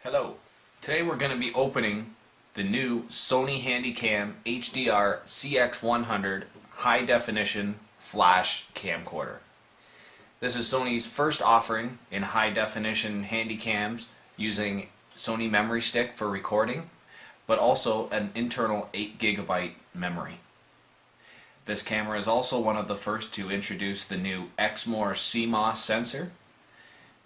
Hello. Today we're going to be opening the new Sony Handycam HDR CX100 high definition flash camcorder. This is Sony's first offering in high definition handycams using Sony memory stick for recording, but also an internal 8GB memory. This camera is also one of the first to introduce the new Exmor CMOS sensor,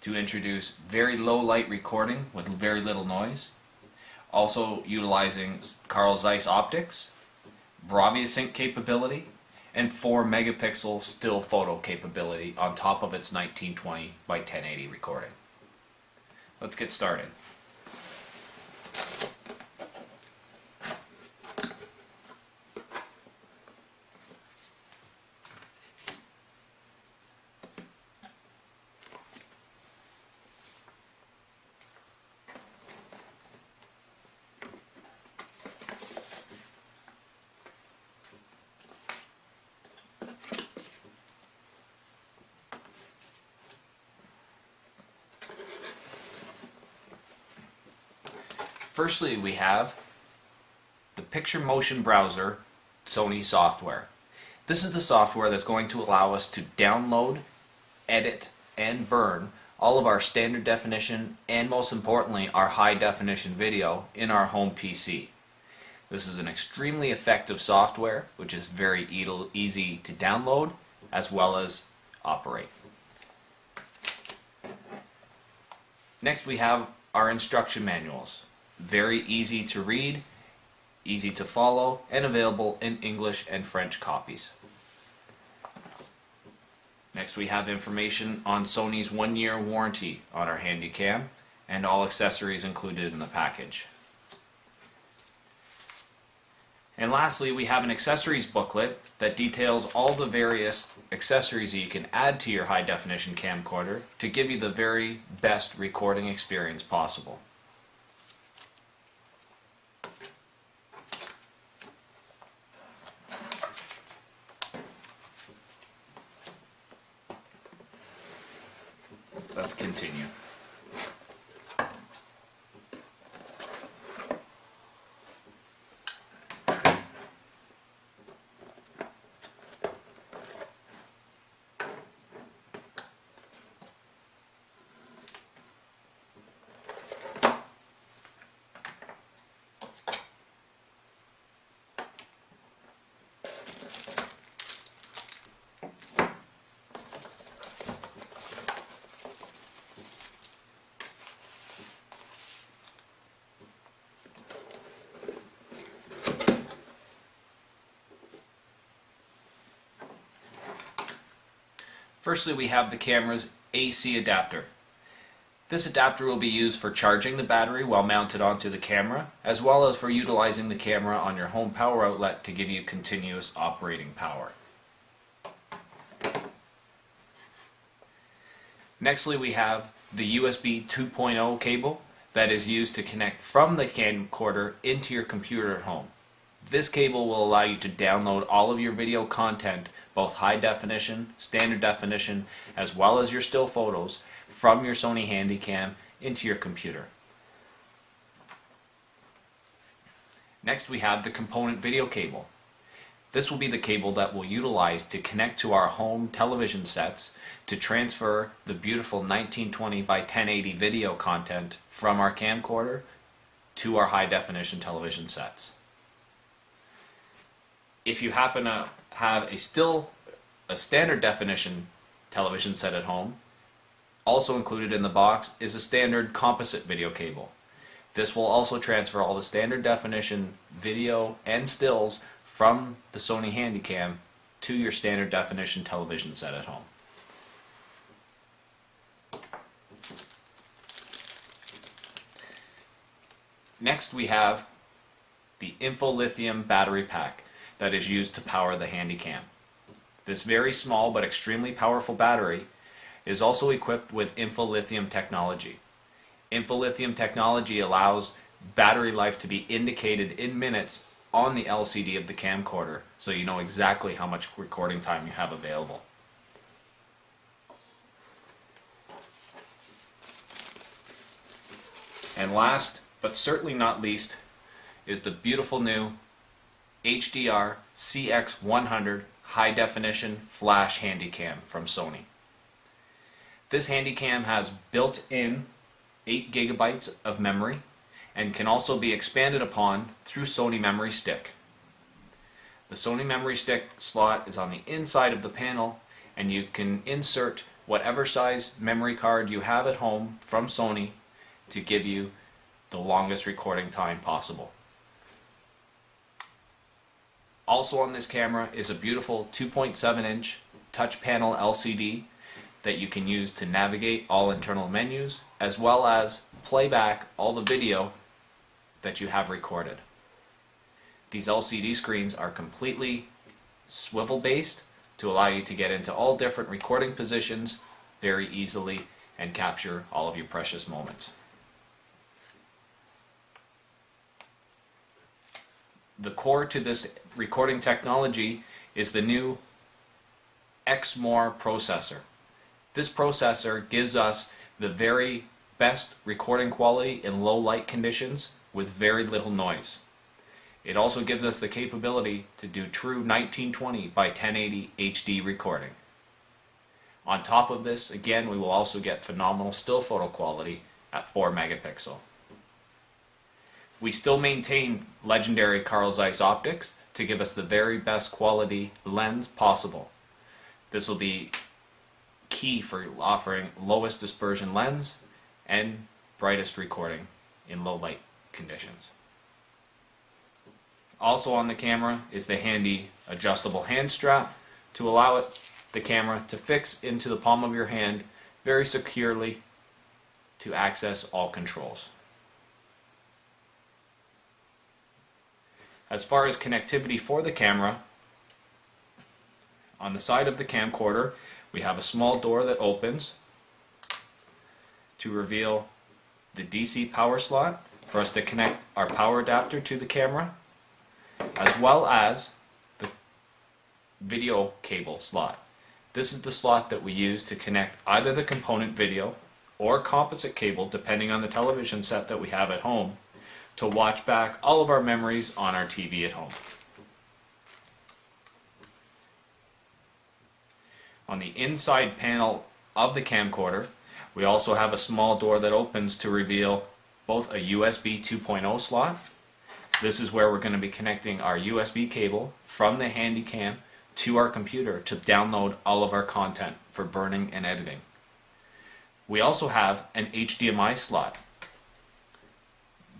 to introduce very low light recording with very little noise, also utilizing Carl Zeiss optics, Bravia sync capability, and 4 megapixel still photo capability on top of its 1920 by 1080 recording. Let's get started. Firstly, we have the Picture Motion Browser Sony software. This is the software that's going to allow us to download, edit, and burn all of our standard definition and, most importantly, our high definition video in our home PC. This is an extremely effective software which is very easy to download as well as operate. Next, we have our instruction manuals. Very easy to read, easy to follow, and available in English and French copies. Next, we have information on Sony's 1-year warranty on our Handycam and all accessories included in the package. And lastly, we have an accessories booklet that details all the various accessories that you can add to your high definition camcorder to give you the very best recording experience possible. Let's continue. Firstly, we have the camera's AC adapter. This adapter will be used for charging the battery while mounted onto the camera, as well as for utilizing the camera on your home power outlet to give you continuous operating power. Nextly, we have the USB 2.0 cable that is used to connect from the camcorder into your computer at home. This cable will allow you to download all of your video content, both high definition, standard definition, as well as your still photos, from your Sony Handycam into your computer. Next, we have the component video cable. This will be the cable that we'll utilize to connect to our home television sets to transfer the beautiful 1920 by 1080 video content from our camcorder to our high definition television sets. If you happen to have a standard definition television set at home, also included in the box is a standard composite video cable. This will also transfer all the standard definition video and stills from the Sony Handycam to your standard definition television set at home. Next, we have the InfoLithium battery pack that is used to power the Handycam. This very small but extremely powerful battery is also equipped with InfoLithium technology. InfoLithium technology allows battery life to be indicated in minutes on the LCD of the camcorder, so you know exactly how much recording time you have available. And last, but certainly not least, is the beautiful new HDR CX100 high definition flash handycam from Sony. This handycam has built-in 8 gigabytes of memory and can also be expanded upon through Sony memory stick. The Sony memory stick slot is on the inside of the panel, and you can insert whatever size memory card you have at home from Sony to give you the longest recording time possible. Also on this camera is a beautiful 2.7-inch touch panel LCD that you can use to navigate all internal menus, as well as play back all the video that you have recorded. These LCD screens are completely swivel based to allow you to get into all different recording positions very easily and capture all of your precious moments. The core to this recording technology is the new Exmor processor. This processor gives us the very best recording quality in low light conditions with very little noise. It also gives us the capability to do true 1920 by 1080 HD recording. On top of this, again, we will also get phenomenal still photo quality at 4 megapixel. We still maintain legendary Carl Zeiss optics to give us the very best quality lens possible. This will be key for offering lowest dispersion lens and brightest recording in low light conditions. Also on the camera is the handy adjustable hand strap to allow the camera to fix into the palm of your hand very securely to access all controls. As far as connectivity for the camera, on the side of the camcorder we have a small door that opens to reveal the DC power slot for us to connect our power adapter to the camera, as well as the video cable slot. This is the slot that we use to connect either the component video or composite cable, depending on the television set that we have at home, to watch back all of our memories on our TV at home. On the inside panel of the camcorder, we also have a small door that opens to reveal both a USB 2.0 slot. This is where we're going to be connecting our USB cable from the Handycam to our computer to download all of our content for burning and editing. We also have an HDMI slot.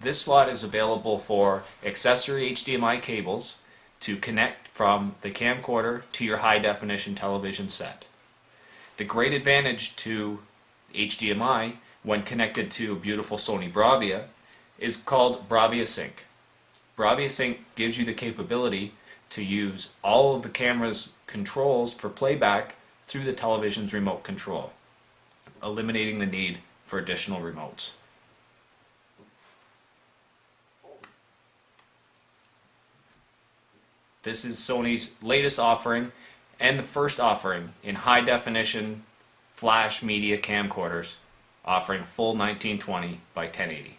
This slot is available for accessory HDMI cables to connect from the camcorder to your high definition television set. The great advantage to HDMI when connected to a beautiful Sony Bravia is called Bravia Sync. Bravia Sync gives you the capability to use all of the camera's controls for playback through the television's remote control, eliminating the need for additional remotes. This is Sony's latest offering and the first offering in high definition flash media camcorders, offering full 1920 by 1080.